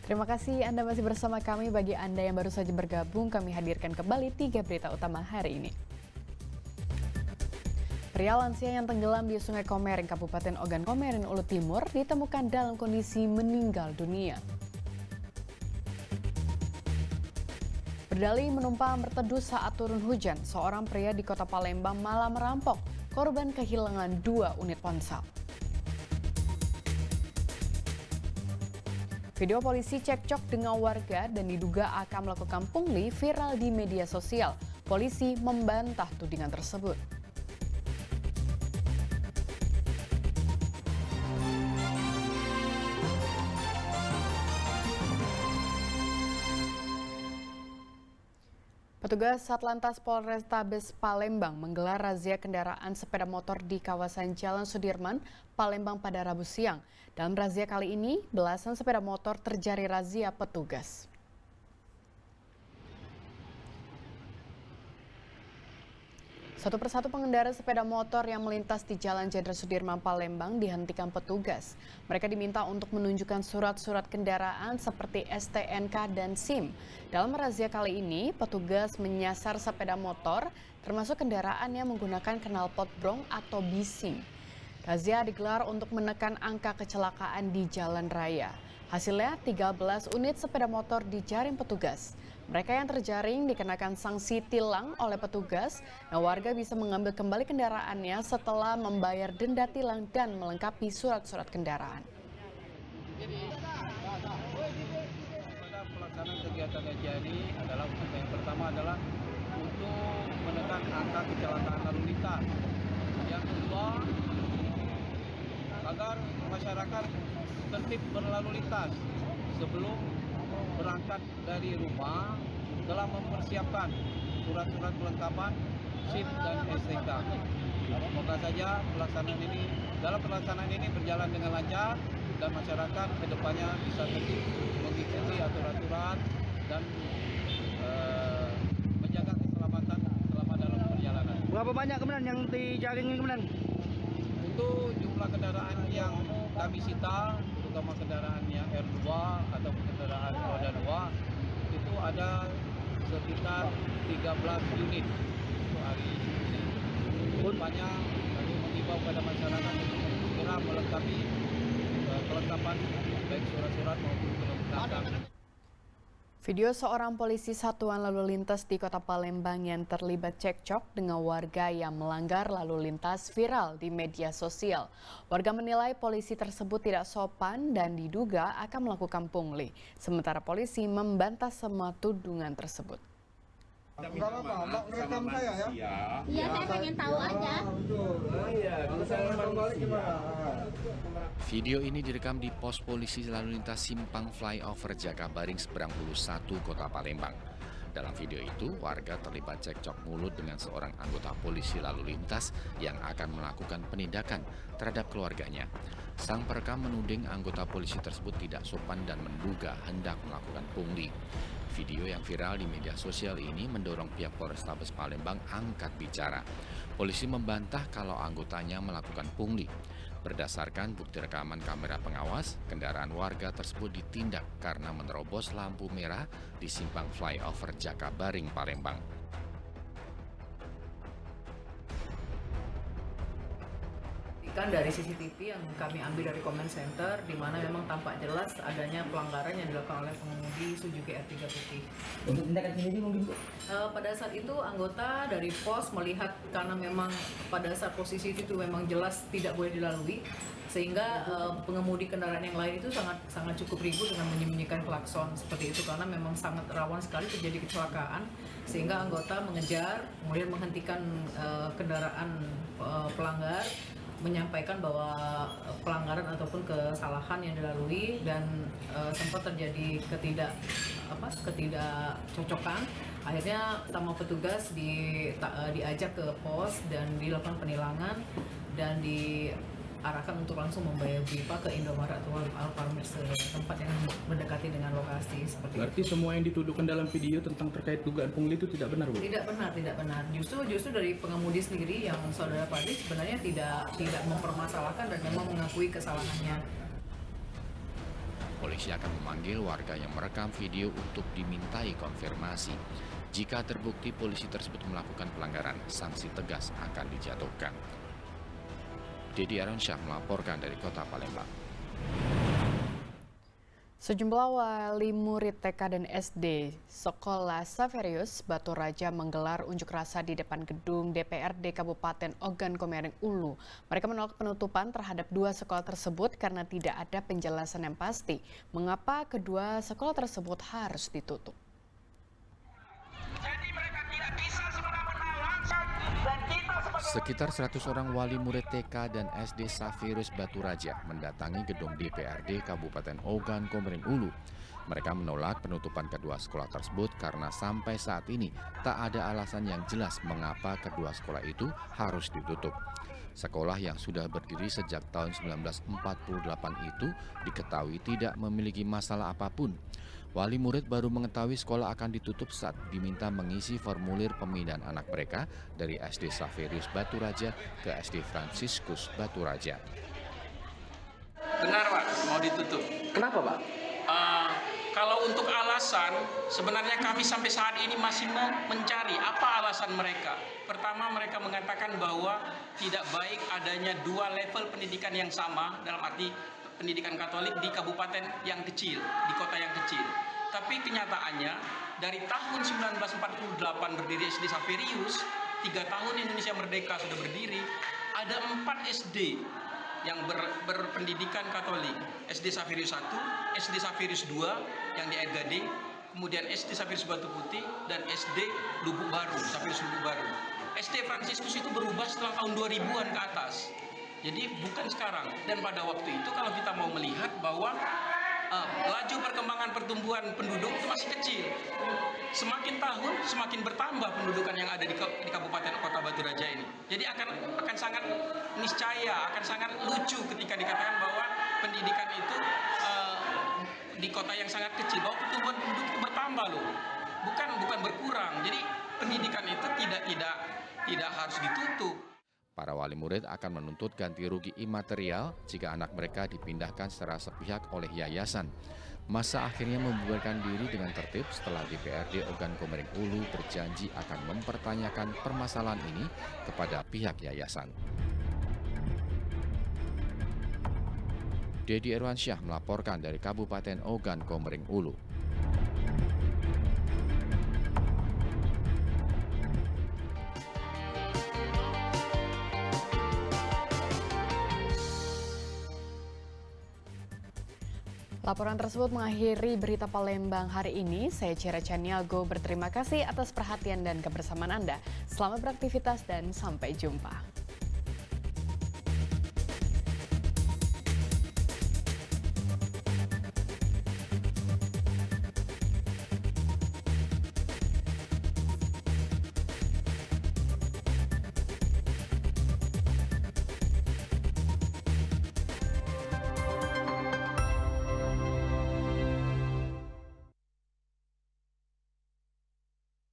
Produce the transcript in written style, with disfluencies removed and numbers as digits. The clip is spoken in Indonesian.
Terima kasih Anda masih bersama kami. Bagi Anda yang baru saja bergabung, kami hadirkan kembali 3 berita utama hari ini. Pria lansia yang tenggelam di Sungai Komering, Kabupaten Ogan Komering, Ulu Timur, ditemukan dalam kondisi meninggal dunia. Berdalih menumpang berteduh saat turun hujan, seorang pria di Kota Palembang malah merampok. Korban kehilangan 2 unit ponsel. Video polisi cekcok dengan warga dan diduga akan melakukan pungli viral di media sosial. Polisi membantah tudingan tersebut. Petugas Satlantas Polrestabes Palembang menggelar razia kendaraan sepeda motor di kawasan Jalan Sudirman, Palembang pada Rabu siang. Dalam razia kali ini, belasan sepeda motor terjaring razia petugas. Satu persatu pengendara sepeda motor yang melintas di Jalan Jenderal Sudirman Palembang dihentikan petugas. Mereka diminta untuk menunjukkan surat-surat kendaraan seperti STNK dan SIM. Dalam razia kali ini, petugas menyasar sepeda motor termasuk kendaraan yang menggunakan knalpot brong atau bising. Razia digelar untuk menekan angka kecelakaan di jalan raya. Hasilnya 13 unit sepeda motor dijaring petugas. Mereka yang terjaring dikenakan sanksi tilang oleh petugas dan warga bisa mengambil kembali kendaraannya setelah membayar denda tilang dan melengkapi surat-surat kendaraan. Pada pelaksanaan kegiatan razia ini adalah yang pertama adalah untuk menekan angka kecelakaan lalu lintas. Yang kedua, agar masyarakat tertib berlalu lintas sebelum berangkat dari rumah telah mempersiapkan surat-surat kelengkapan SIM dan STNK. Semoga saja dalam pelaksanaan ini berjalan dengan lancar dan masyarakat kedepannya bisa tertib mengikuti aturan-aturan dan menjaga keselamatan selama dalam perjalanan. Berapa banyak kemudian yang dijaring ini kemudian? Untuk jumlah kendaraan yang kami sita, terutama kendaraan yang R2 atau kendaraan roda 2, itu ada sekitar 13 unit untuk hari ini. Kedepannya kami mengimbau pada masyarakat untuk segera melengkapi kelengkapan baik surat-surat maupun kelengkapan. Video seorang polisi satuan lalu lintas di Kota Palembang yang terlibat cekcok dengan warga yang melanggar lalu lintas viral di media sosial. Warga menilai polisi tersebut tidak sopan dan diduga akan melakukan pungli. Sementara polisi membantah semua tudingan tersebut. Enggak apa-apa, Mbak ngerekam saya ya? Iya, saya pengen tahu aja. Kalau saya kembali gimana? Video ini direkam di pos polisi lalu lintas Simpang Flyover Jakabaring seberang Hulu 1 Kota Palembang. Dalam video itu, warga terlibat cekcok mulut dengan seorang anggota polisi lalu lintas yang akan melakukan penindakan terhadap keluarganya. Sang perekam menuding anggota polisi tersebut tidak sopan dan menduga hendak melakukan pungli. Video yang viral di media sosial ini mendorong pihak Polrestabes Palembang angkat bicara. Polisi membantah kalau anggotanya melakukan pungli. Berdasarkan bukti rekaman kamera pengawas, kendaraan warga tersebut ditindak karena menerobos lampu merah di Simpang Flyover Jakabaring, Palembang. Dari CCTV yang kami ambil dari comment center, di mana memang tampak jelas adanya pelanggaran yang dilakukan oleh pengemudi Suzuki R3 putih. Untuk tindakan sendiri mungkin Bu? Pada saat itu anggota dari pos melihat karena memang pada saat posisi itu memang jelas tidak boleh dilalui, sehingga pengemudi kendaraan yang lain itu sangat cukup ribut dengan menyembunyikan klakson seperti itu karena memang sangat rawan sekali terjadi kecelakaan, sehingga anggota mengejar kemudian menghentikan kendaraan pelanggar, menyampaikan bahwa pelanggaran ataupun kesalahan yang dilalui dan sempat terjadi ketidakcocokan. Akhirnya sama petugas diajak ke pos dan dilakukan penilangan dan diarahkan untuk langsung membayar BIPA ke Indomaret atau Alfamart tempat yang mendekati dengan lokasi seperti itu. Berarti semua yang dituduhkan dalam video tentang terkait dugaan pungli itu tidak benar, Bu? Tidak benar. Justru dari pengemudi sendiri yang saudara Padri sebenarnya tidak mempermasalahkan dan memang mengakui kesalahannya. Polisi akan memanggil warga yang merekam video untuk dimintai konfirmasi. Jika terbukti polisi tersebut melakukan pelanggaran, sanksi tegas akan dijatuhkan. Dedi Aransyah melaporkan dari Kota Palembang. Sejumlah wali murid TK dan SD Sekolah Saverius Batu Raja menggelar unjuk rasa di depan gedung DPRD Kabupaten Ogan Komering Ulu. Mereka menolak penutupan terhadap 2 sekolah tersebut karena tidak ada penjelasan yang pasti mengapa kedua sekolah tersebut harus ditutup. Sekitar 100 orang wali murid TK dan SD Saverius Batu Raja mendatangi gedung DPRD Kabupaten Ogan Komering Ulu. Mereka menolak penutupan kedua sekolah tersebut karena sampai saat ini tak ada alasan yang jelas mengapa kedua sekolah itu harus ditutup. Sekolah yang sudah berdiri sejak tahun 1948 itu diketahui tidak memiliki masalah apapun. Wali murid baru mengetahui sekolah akan ditutup saat diminta mengisi formulir pemindahan anak mereka dari SD Saverius Batu Raja ke SD Fransiskus Batu Raja. Benar Pak, mau ditutup. Kenapa Pak? Kalau untuk alasan, sebenarnya kami sampai saat ini masih mencari apa alasan mereka. Pertama, mereka mengatakan bahwa tidak baik adanya 2 level pendidikan yang sama, dalam arti pendidikan Katolik di kabupaten yang kecil, di kota yang kecil. Tapi kenyataannya, dari tahun 1948 berdiri SD Saverius, 3 tahun Indonesia Merdeka sudah berdiri, ada 4 SD yang berpendidikan Katolik. SD Saverius 1, SD Saverius 2 yang di Air Gading, kemudian SD Saverius Batu Putih, dan SD Lubuk Baru, Saverius Lubuk Baru. SD Fransiskus itu berubah setelah tahun 2000-an ke atas. Jadi bukan sekarang. Dan pada waktu itu kalau kita mau melihat bahwa laju perkembangan pertumbuhan penduduk itu masih kecil. Semakin tahun semakin bertambah pendudukan yang ada di Kabupaten Kota Batu Raja ini. Jadi akan sangat niscaya, akan sangat lucu ketika dikatakan bahwa pendidikan itu di kota yang sangat kecil, bahwa pertumbuhan penduduk itu bertambah loh. Bukan berkurang. Jadi pendidikan itu tidak harus ditutup. Para wali murid akan menuntut ganti rugi imaterial jika anak mereka dipindahkan secara sepihak oleh yayasan. Masa akhirnya membubarkan diri dengan tertib setelah DPRD Ogan Komering Ulu berjanji akan mempertanyakan permasalahan ini kepada pihak yayasan. Dedi Aransyah melaporkan dari Kabupaten Ogan Komering Ulu. Laporan tersebut mengakhiri berita Palembang hari ini. Saya Cera Caniago berterima kasih atas perhatian dan kebersamaan Anda. Selamat beraktivitas dan sampai jumpa.